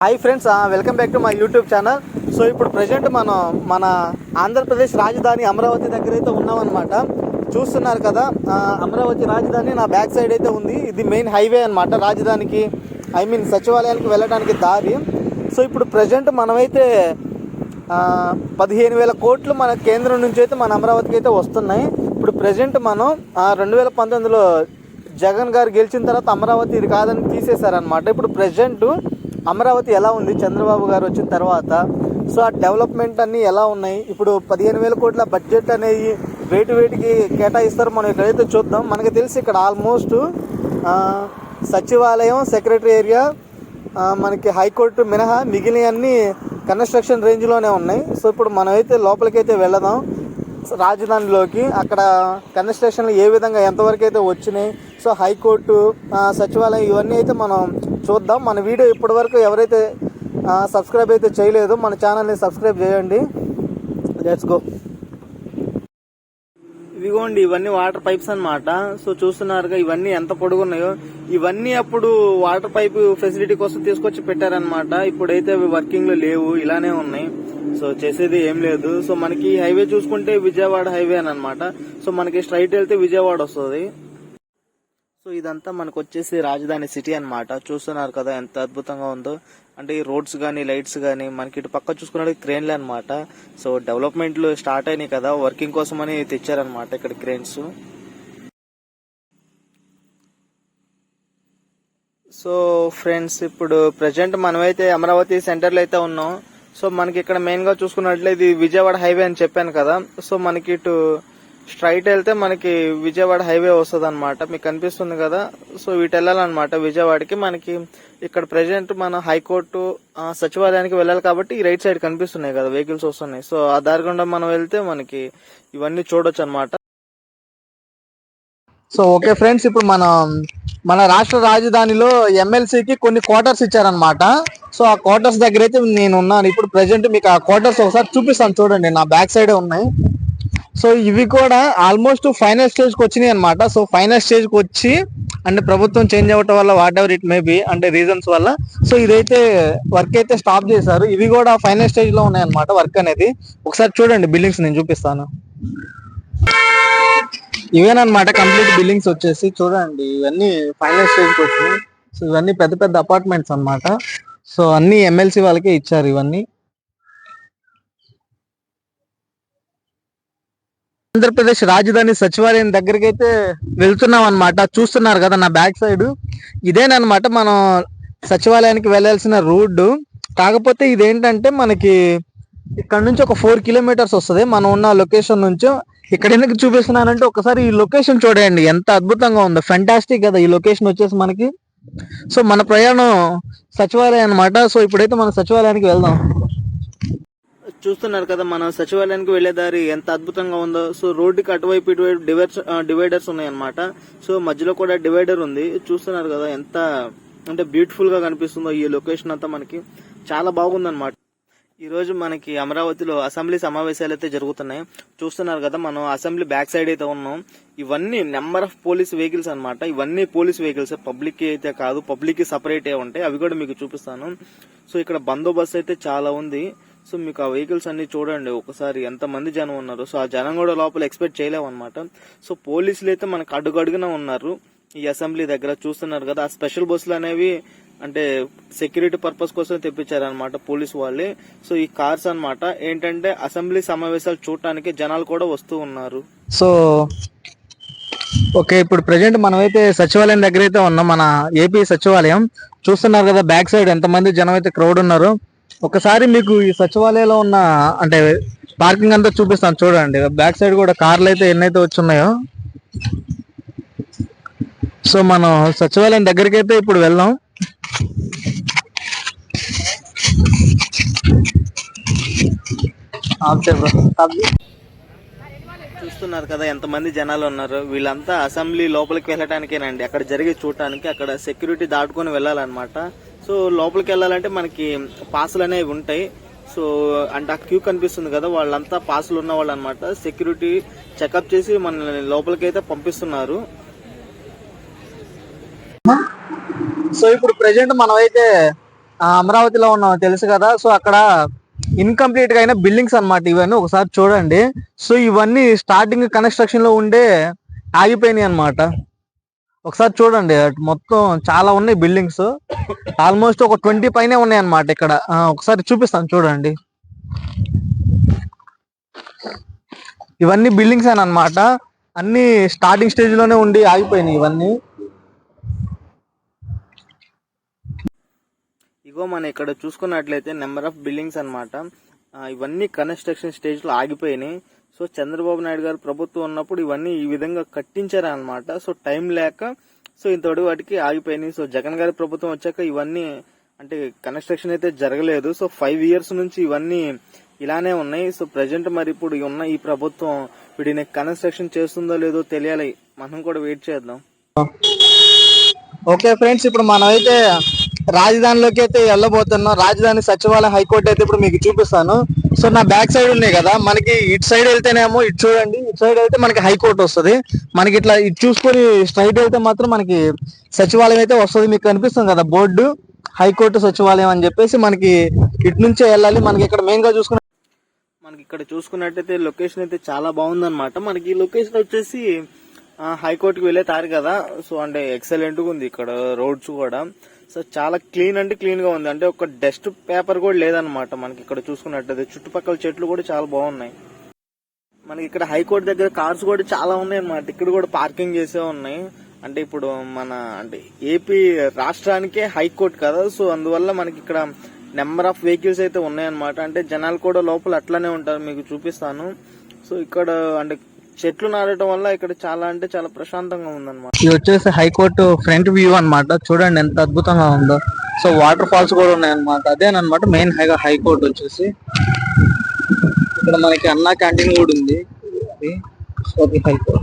Hi friends, welcome back to my YouTube channel. So ఇప్పుడు present మనం మన ఆంధ్రప్రదేశ్ రాజధాని అమరావతి దగ్గర అయితే ఉన్నామన్నమాట. చూస్తున్నారు కదా, అమరావతి రాజధాని నా బ్యాక్ సైడ్ అయితే ఉంది. ఇది మెయిన్ హైవే అనమాట, రాజధానికి సచివాలయానికి వెళ్ళడానికి దారి. సో ఇప్పుడు ప్రజెంట్ మనమైతే 15,000 కోట్లు మన కేంద్రం నుంచి అయితే మన అమరావతికి అయితే వస్తున్నాయి. ఇప్పుడు ప్రజెంట్ మనం 2019లో జగన్ గారు గెలిచిన తర్వాత అమరావతి ఇది కాదని తీసేశారనమాట. ఇప్పుడు ప్రజెంట్ అమరావతి ఎలా ఉంది చంద్రబాబు గారు వచ్చిన తర్వాత, సో ఆ డెవలప్మెంట్ అన్నీ ఎలా ఉన్నాయి, ఇప్పుడు 15,000 కోట్ల బడ్జెట్ అనేది వేటికి కేటాయిస్తారో మనం ఇక్కడైతే చూద్దాం. మనకి తెలిసి ఇక్కడ ఆల్మోస్ట్ సచివాలయం, సెక్రటరీ ఏరియా, మనకి హైకోర్టు మినహా మిగిలినవన్నీ కన్స్ట్రక్షన్ రేంజ్లోనే ఉన్నాయి. సో ఇప్పుడు మనమైతే లోపలికైతే వెళదాం రాజధానిలోకి. అక్కడ కన్స్ట్రక్షన్లు ఏ విధంగా ఎంతవరకు అయితే వచ్చినాయి, సో హైకోర్టు, సచివాలయం, ఇవన్నీ అయితే మనం చూద్దాం. మన వీడియో ఇప్పటివరకు ఎవరైతే సబ్స్క్రైబ్ అయితే చేయలేదో మన ఛానల్ని సబ్స్క్రైబ్ చేయండి. Let's go. ఇదిగోండి, ఇవన్నీ వాటర్ పైప్స్ అన్నమాట. సో చూస్తున్నారుగా ఇవన్నీ ఎంత పొడుగున్నాయో. ఇవన్నీ అప్పుడు వాటర్ పైప్ ఫెసిలిటీ కోసం తీసుకొచ్చి పెట్టారనమాట. ఇప్పుడైతే అవి వర్కింగ్ లో లేవు, ఇలానే ఉన్నాయి. సో చేసేది ఏం లేదు. సో మనకి హైవే చూసుకుంటే విజయవాడ హైవే అని అనమాట. సో మనకి స్ట్రైట్ వెళ్తే విజయవాడ వస్తుంది. సో ఇదంతా మనకు వచ్చేసి రాజధాని సిటీ అన్నమాట. చూస్తున్నారు కదా ఎంత అద్భుతంగా ఉందో. అంటే ఈ రోడ్స్ కానీ లైట్స్ కానీ మనకి ఇటు పక్క చూసుకున్నట్టు క్రేన్లు అనమాట. సో డెవలప్మెంట్లు స్టార్ట్ అయినాయి కదా, వర్కింగ్ కోసమని తెచ్చారనమాట ఇక్కడ క్రేన్స్. సో ఫ్రెండ్స్, ఇప్పుడు ప్రజెంట్ మనమైతే అమరావతి సెంటర్లో అయితే ఉన్నాం. సో మనకి ఇక్కడ మెయిన్ గా చూసుకున్నట్లయితే ఇది విజయవాడ హైవే అని చెప్పాను కదా. సో మనకి ఇటు స్ట్రైట్ వెళ్తే మనకి విజయవాడ హైవే వస్తుంది అనమాట. మీకు కనిపిస్తుంది కదా. సో ఇటు వెళ్ళాలన్నమాట విజయవాడకి. మనకి ఇక్కడ ప్రెసెంట్ మన హైకోర్టు, సచివాలయానికి వెళ్ళాలి కాబట్టి ఈ రైట్ సైడ్ కనిపిస్తున్నాయి కదా వెహికల్స్ వస్తున్నాయి. సో ఆ దారి గుండా మనం వెళ్తే మనకి ఇవన్నీ చూడొచ్చు అనమాట. సో ఓకే ఫ్రెండ్స్, ఇప్పుడు మన రాష్ట్ర రాజధానిలో ఎమ్మెల్సీకి కొన్ని క్వార్టర్స్ ఇచ్చారనమాట. సో ఆ క్వార్టర్స్ దగ్గర అయితే నేను ఉన్నాను ఇప్పుడు ప్రెసెంట్. మీకు ఆ క్వార్టర్స్ ఒకసారి చూపిస్తాను చూడండి, నా బ్యాక్ సైడే ఉన్నాయి. సో ఇవి కూడా ఆల్మోస్ట్ ఫైనల్ స్టేజ్ కి వచ్చినాయి అనమాట. సో ఫైనల్ స్టేజ్ కి వచ్చి అంటే ప్రభుత్వం చేంజ్ అవ్వటం వల్ల, what ever it may be, అంటే రీజన్స్ వల్ల, సో ఇదైతే వర్క్ అయితే స్టాప్ చేశారు. ఇవి కూడా ఫైనల్ స్టేజ్ లో ఉన్నాయి అనమాట వర్క్ అనేది. ఒకసారి చూడండి బిల్డింగ్స్, నేను చూపిస్తాను. ఇవేనమాట కంప్లీట్ బిల్డింగ్స్ వచ్చేసి. చూడండి ఇవన్నీ ఫైనల్ స్టేజ్ కి వచ్చినాయి. సో ఇవన్నీ పెద్ద పెద్ద అపార్ట్మెంట్స్ అనమాట. సో అన్ని ఎమ్మెల్సీ వాళ్ళకే ఇచ్చారు ఇవన్నీ. ఆంధ్రప్రదేశ్ రాజధాని సచివాలయం దగ్గరికి అయితే వెళ్తున్నాం అనమాట. చూస్తున్నారు కదా నా బ్యాక్ సైడ్, ఇదేనమాట మనం సచివాలయానికి వెళ్ళాల్సిన రోడ్డు. కాకపోతే ఇదేంటంటే మనకి ఇక్కడ నుంచి ఒక 4 కిలోమీటర్స్ వస్తుంది మనం ఉన్న లొకేషన్ నుంచి. ఇక్కడ ఎందుకు చూపిస్తున్నానంటే ఒకసారి ఈ లొకేషన్ చూడండి ఎంత అద్భుతంగా ఉందో. ఫెంటాస్టిక్ కదా ఈ లొకేషన్ వచ్చేసి మనకి. సో మన ప్రయాణం సచివాలయం అనమాట. సో ఇప్పుడైతే మనం సచివాలయానికి వెళ్దాం. చూస్తున్నారు కదా మన సచివాలయానికి వెళ్లే దారి ఎంత అద్భుతంగా ఉందో. సో రోడ్డుకి అటువైపు ఇటువైపు డివైడర్స్ ఉన్నాయి అనమాట. సో మధ్యలో కూడా డివైడర్ ఉంది. చూస్తున్నారు కదా ఎంత అంటే బ్యూటిఫుల్ గా కనిపిస్తుందో ఈ లొకేషన్ అంతా. మనకి చాలా బాగుందన్నమాట. ఈ రోజు మనకి అమరావతిలో అసెంబ్లీ సమావేశాలు అయితే జరుగుతున్నాయి. చూస్తున్నారు కదా మనం అసెంబ్లీ బ్యాక్ సైడ్ అయితే ఉన్నాం. ఇవన్నీ నెంబర్ ఆఫ్ పోలీస్ వెహికల్స్ అనమాట. ఇవన్నీ పోలీస్ వెహికల్స్, పబ్లిక్ అయితే కాదు, పబ్లిక్ సపరేట్ ఉంటాయి. అవి కూడా మీకు చూపిస్తాను. సో ఇక్కడ బందోబస్తు అయితే చాలా ఉంది. సో మీకు ఆ వెహికల్స్ అన్ని చూడండి ఒకసారి, ఎంత మంది జనం ఉన్నారు. సో ఆ జనం కూడా లోపల ఎక్స్పెక్ట్ చేయలేము అనమాట. సో పోలీసులు అయితే మనకు అడుగడుగునా ఉన్నారు ఈ అసెంబ్లీ దగ్గర. చూస్తున్నారు కదా ఆ స్పెషల్ బస్సులు అనేవి అంటే సెక్యూరిటీ పర్పస్ కోసం తెప్పించారనమాట పోలీసు వాళ్ళే. సో ఈ కార్స్ అన్నమాట ఏంటంటే అసెంబ్లీ సమావేశాలు చూడటానికి జనాలు కూడా వస్తూ ఉన్నారు. సో ఓకే, ఇప్పుడు ప్రెసెంట్ మనమైతే సచివాలయం దగ్గర అయితే ఉన్నాం, మన ఏపీ సచివాలయం. చూస్తున్నారు కదా బ్యాక్ సైడ్ ఎంతమంది జనం అయితే క్రౌడ్ ఉన్నారు. ఒకసారి మీకు ఈ సచివాలయంలో ఉన్న అంటే పార్కింగ్ అంతా చూపిస్తాను చూడండి. బ్యాక్ సైడ్ కూడా కార్లు అయితే ఎన్నైతే వచ్చున్నాయో. సో మనం సచివాలయం దగ్గరికి అయితే ఇప్పుడు వెళ్దాం. చూస్తున్నారు కదా ఎంతమంది జనాలు ఉన్నారు. వీళ్ళంతా అసెంబ్లీ లోపలికి వెళ్ళటానికేనండి, అక్కడ జరిగి చూడటానికి. అక్కడ సెక్యూరిటీ దాటుకొని వెళ్ళాలన్నమాట. సో లోపలికి వెళ్ళాలంటే మనకి పాసులు అనేవి ఉంటాయి. సో అంటే ఆ క్యూ కనిపిస్తుంది కదా, వాళ్ళంతా పాసులు ఉన్న వాళ్ళు అనమాట. సెక్యూరిటీ చెకప్ చేసి మన లోపలికి అయితే పంపిస్తున్నారు. సో ఇప్పుడు ప్రెసెంట్ మనమైతే అమరావతిలో ఉన్నాం తెలుసు కదా. సో అక్కడ ఇన్కంప్లీట్ గా అయిన బిల్డింగ్స్ అన్నమాట ఇవన్నీ. ఒకసారి చూడండి. సో ఇవన్నీ స్టార్టింగ్ కన్స్ట్రక్షన్ లో ఉండే ఆగిపోయినాయి అన్నమాట. ఒకసారి చూడండి, అటు మొత్తం చాలా ఉన్నాయి బిల్డింగ్స్. ఆల్మోస్ట్ ఒక 20 పైనే ఉన్నాయి అన్నమాట ఇక్కడ. ఒకసారి చూపిస్తాను చూడండి. ఇవన్నీ బిల్డింగ్స్ అన్నమాట. అన్ని స్టార్టింగ్ స్టేజ్ లోనే ఉండి ఆగిపోయినాయి ఇవన్నీ. ఇగో మనం ఇక్కడ చూసుకున్నట్లయితే నెంబర్ ఆఫ్ బిల్డింగ్స్ అన్నమాట. ఇవన్నీ కన్స్ట్రక్షన్ స్టేజ్ లో ఆగిపోయినాయి. సో చంద్రబాబు నాయుడు గారు ప్రభుత్వం ఉన్నప్పుడు ఇవన్నీ ఈ విధంగా కట్టించారనమాట. సో టైం లేక సో ఇంతటి వాటికి ఆగిపోయినాయి. సో జగన్ గారి ప్రభుత్వం వచ్చాక ఇవన్నీ అంటే కన్స్ట్రక్షన్ అయితే జరగలేదు. సో 5 years నుంచి ఇవన్నీ ఇలానే ఉన్నాయి. సో ప్రజెంట్ మరి ఇప్పుడు ఉన్న ఈ ప్రభుత్వం వీటిని కన్స్ట్రక్షన్ చేస్తుందో లేదో తెలియాలి. మనం కూడా వెయిట్ చేద్దాం. ఓకే ఫ్రెండ్స్, ఇప్పుడు మనం అయితే రాజధానిలోకి అయితే వెళ్ళబోతున్నాం. రాజధాని సచివాలయం హైకోర్టు అయితే ఇప్పుడు మీకు చూపిస్తాను. సో నా బ్యాక్ సైడ్ ఉన్నాయి కదా, మనకి ఇటు సైడ్ వెళ్తేనేమో ఇటు చూడండి, ఇటు సైడ్ అయితే మనకి హైకోర్టు వస్తుంది. మనకి ఇట్లా ఇటు చూసుకొని స్ట్రైట్ వెళ్తే మాత్రం మనకి సచివాలయం అయితే వస్తుంది. మీకు కనిపిస్తుంది కదా బోర్డు, హైకోర్టు సచివాలయం అని చెప్పేసి. మనకి ఇటు నుంచే వెళ్ళాలి. మనకి ఇక్కడ మెయిన్ గా చూసుకున్న మనకి ఇక్కడ చూసుకున్నట్టయితే లొకేషన్ అయితే చాలా బాగుందన్నమాట. మనకి ఈ లొకేషన్ వచ్చేసి హైకోర్టుకి వెళ్ళే తారు కదా. సో అంటే ఎక్సలెంట్ గా ఉంది ఇక్కడ రోడ్స్ కూడా. సో చాలా క్లీన్ అంటే క్లీన్ గా ఉంది. అంటే ఒక డస్ట్ పేపర్ కూడా లేదనమాట. మనకి ఇక్కడ చూసుకున్నట్టయితే చుట్టుపక్కల చెట్లు కూడా చాలా బాగున్నాయి. మనకి ఇక్కడ హైకోర్టు దగ్గర కార్స్ కూడా చాలా ఉన్నాయి అన్నమాట. ఇక్కడ కూడా పార్కింగ్ చేసే ఉన్నాయి. అంటే ఇప్పుడు మన అంటే ఏపీ రాష్ట్రానికే హైకోర్టు కదా. సో అందువల్ల మనకి ఇక్కడ నెంబర్ ఆఫ్ వెహికల్స్ అయితే ఉన్నాయన్నమాట. అంటే జనాలు కూడా లోపల అట్లానే ఉంటారు, మీకు చూపిస్తాను. సో ఇక్కడ అంటే చెట్లు నాటడం వల్ల ఇక్కడ చాలా అంటే చాలా ప్రశాంతంగా ఉందన్నమాట. ఇది వచ్చేసి హైకోర్టు ఫ్రంట్ వ్యూ అన్నమాట. చూడండి ఎంత అద్భుతంగా ఉందో. సో వాటర్ ఫాల్స్ కూడా ఉన్నాయన్నమాట. అదేనమాట మెయిన్ హైకోర్టు వచ్చేసి. ఇక్కడ మనకి అన్నా క్యాంటీన్ కూడా ఉంది. హైకోర్టు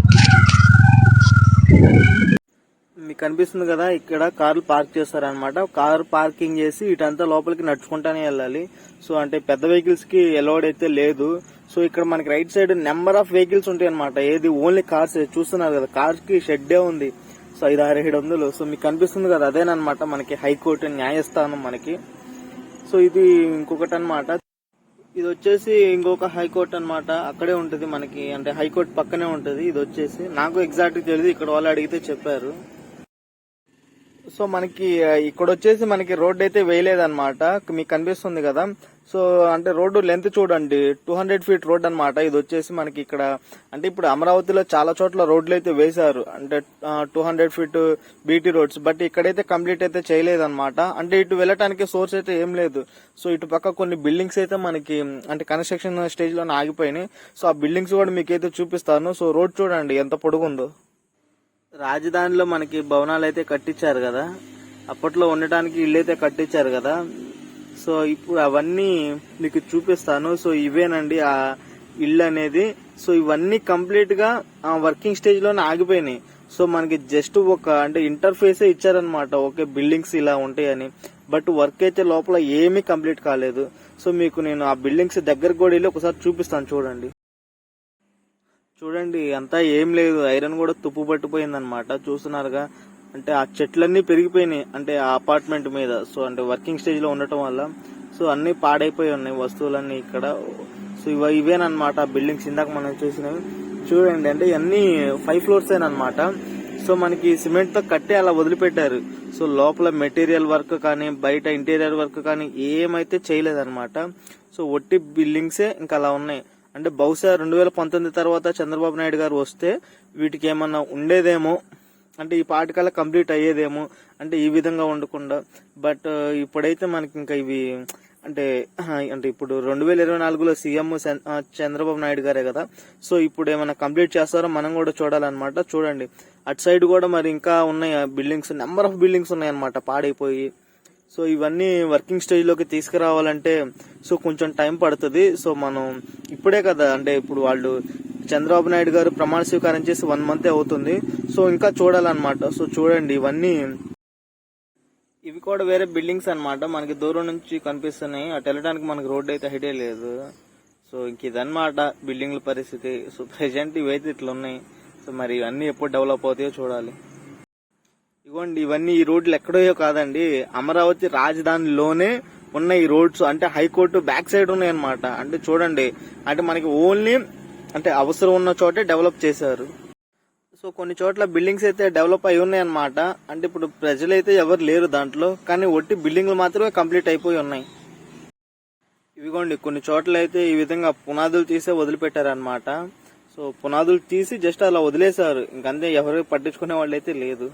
మీకు కనిపిస్తుంది కదా, ఇక్కడ కార్లు పార్క్ చేస్తారనమాట. కార్ పార్కింగ్ చేసి ఇటంతా లోపలికి నడుచుకుంటానే వెళ్ళాలి. సో అంటే పెద్ద వెహికల్స్ కి అలౌడ్ అయితే లేదు. సో ఇక్కడ మనకి right side number of vehicles ఉంటాయి అనమాట. ఏది ఓన్లీ కార్స్ చూస్తున్నారు కదా, కార్స్ కి షెడ్డే ఉంది. సో 500-700. సో మీకు కనిపిస్తుంది కదా, అదేనమాట మనకి హైకోర్టు న్యాయస్థానం మనకి. సో ఇది ఇంకొకటి అనమాట. ఇది వచ్చేసి ఇంకొక హైకోర్టు అనమాట. అక్కడే ఉంటది మనకి, అంటే హైకోర్టు పక్కనే ఉంటది. ఇది వచ్చేసి నాకు ఎగ్జాక్ట్ తెలియదు, ఇక్కడ వాళ్ళు అడిగితే చెప్పారు. సో మనకి ఇక్కడ వచ్చేసి మనకి రోడ్ అయితే వేయలేదన్నమాట. మీకు కనిపిస్తుంది కదా. సో అంటే రోడ్డు లెంత్ చూడండి, 200 feet రోడ్ అనమాట. ఇది వచ్చేసి మనకి ఇక్కడ అంటే ఇప్పుడు అమరావతిలో చాలా చోట్ల రోడ్లు అయితే వేశారు, అంటే 200 feet బీటీ రోడ్స్. బట్ ఇక్కడైతే కంప్లీట్ అయితే చేయలేదన్నమాట. అంటే ఇటు వెళ్ళటానికి సోర్స్ అయితే ఏం లేదు. సో ఇటు పక్క కొన్ని బిల్డింగ్స్ అయితే మనకి అంటే కన్స్ట్రక్షన్ స్టేజ్ లోనే ఆగిపోయినాయి. సో ఆ బిల్డింగ్స్ కూడా మీకైతే చూపిస్తాను. సో రోడ్ చూడండి ఎంత పొడుగుందో. రాజధానిలో మనకి భవనాలు అయితే కట్టించారు కదా, అప్పట్లో ఉండటానికి ఇల్లు అయితే కట్టించారు కదా. సో ఇప్పుడు అవన్నీ మీకు చూపిస్తాను. సో ఇవేనండి ఆ ఇల్లు అనేది. సో ఇవన్నీ కంప్లీట్ గా వర్కింగ్ స్టేజ్ లోనే ఆగిపోయినాయి. సో మనకి జస్ట్ ఒక అంటే ఇంటర్ఫేస్ ఇచ్చారనమాట, ఓకే బిల్డింగ్స్ ఇలా ఉంటాయని. బట్ వర్క్ అయితే లోపల ఏమీ కంప్లీట్ కాలేదు. సో మీకు నేను ఆ బిల్డింగ్స్ దగ్గరకు కూడా వెళ్ళి ఒకసారి చూపిస్తాను చూడండి. చూడండి అంతా ఏం లేదు, ఐరన్ కూడా తుప్పు పట్టిపోయింది అనమాట. చూస్తున్నారుగా, అంటే ఆ చెట్లన్నీ పెరిగిపోయినాయి అంటే ఆ అపార్ట్మెంట్ మీద. సో అంటే వర్కింగ్ స్టేజ్ లో ఉండటం వల్ల సో అన్ని పాడైపోయి ఉన్నాయి వస్తువులన్నీ ఇక్కడ. సో ఇవేనమాట బిల్డింగ్స్ ఇందాక మనం చూసినవి. చూడండి అంటే అన్ని 5 floors అనమాట. సో మనకి సిమెంట్ తో కట్టి అలా వదిలిపెట్టారు. సో లోపల మెటీరియల్ వర్క్ కానీ బయట ఇంటీరియర్ వర్క్ కానీ ఏమైతే చేయలేదన్నమాట. సో ఒట్టి బిల్డింగ్సే ఇంకా అలా ఉన్నాయి. అంటే బహుశా 2019 తర్వాత చంద్రబాబు నాయుడు గారు వస్తే వీటికి ఏమన్నా ఉండేదేమో, అంటే ఈ పాటికల్లా కంప్లీట్ అయ్యేదేమో, అంటే ఈ విధంగా ఉండకుండా. బట్ ఇప్పుడైతే మనకి ఇంకా ఇవి అంటే ఇప్పుడు 2024లో సీఎం చంద్రబాబు నాయుడు గారే కదా. సో ఇప్పుడు ఏమైనా కంప్లీట్ చేస్తారో మనం కూడా చూడాలన్నమాట. చూడండి అటు సైడ్ కూడా మరి ఇంకా ఉన్నాయి బిల్డింగ్స్, నెంబర్ ఆఫ్ బిల్డింగ్స్ ఉన్నాయన్నమాట పాడైపోయి. సో ఇవన్నీ వర్కింగ్ స్టేజ్ లోకి తీసుకురావాలంటే సో కొంచెం టైం పడుతుంది. సో మనం ఇప్పుడే కదా అంటే ఇప్పుడు వాళ్ళు చంద్రబాబు నాయుడు గారు ప్రమాణ స్వీకారం చేసి 1 month అవుతుంది. సో ఇంకా చూడాలన్నమాట. సో చూడండి ఇవి కూడా వేరే బిల్డింగ్స్ అన్నమాట. మనకి దూరం నుంచి కనిపిస్తున్నాయి. అటు వెళ్ళడానికి మనకి రోడ్డు అయితే హైటే లేదు. సో ఇంక ఇదన్నమాట బిల్డింగ్ల పరిస్థితి. సో ప్రెసెంట్ ఇవైతే ఇట్లా ఉన్నాయి. సో మరి ఇవన్నీ ఎప్పుడు డెవలప్ అవుతాయో చూడాలి. ఇగోండి ఇవన్నీ ఈ రోడ్లు ఎక్కడో కాదండి, అమరావతి రాజధానిలోనే ఉన్న ఈ రోడ్స్. అంటే హైకోర్టు బ్యాక్ సైడ్ ఉన్నాయి అనమాట. అంటే చూడండి, అంటే మనకి ఓన్లీ అంటే అవసరం ఉన్న చోటే డెవలప్ చేశారు. సో కొన్ని చోట్ల బిల్డింగ్స్ అయితే డెవలప్ అయి ఉన్నాయి అనమాట. అంటే ఇప్పుడు ప్రజలైతే ఎవరు లేరు దాంట్లో, కానీ ఒట్టి బిల్డింగ్లు మాత్రమే కంప్లీట్ అయిపోయి ఉన్నాయి. ఇవిగోండి కొన్ని చోట్ల అయితే ఈ విధంగా పునాదులు తీసే వదిలిపెట్టారనమాట. సో పునాదులు తీసి జస్ట్ అలా వదిలేశారు, ఇంకంతే, ఎవరు పట్టించుకునే వాళ్ళు అయితే లేదు.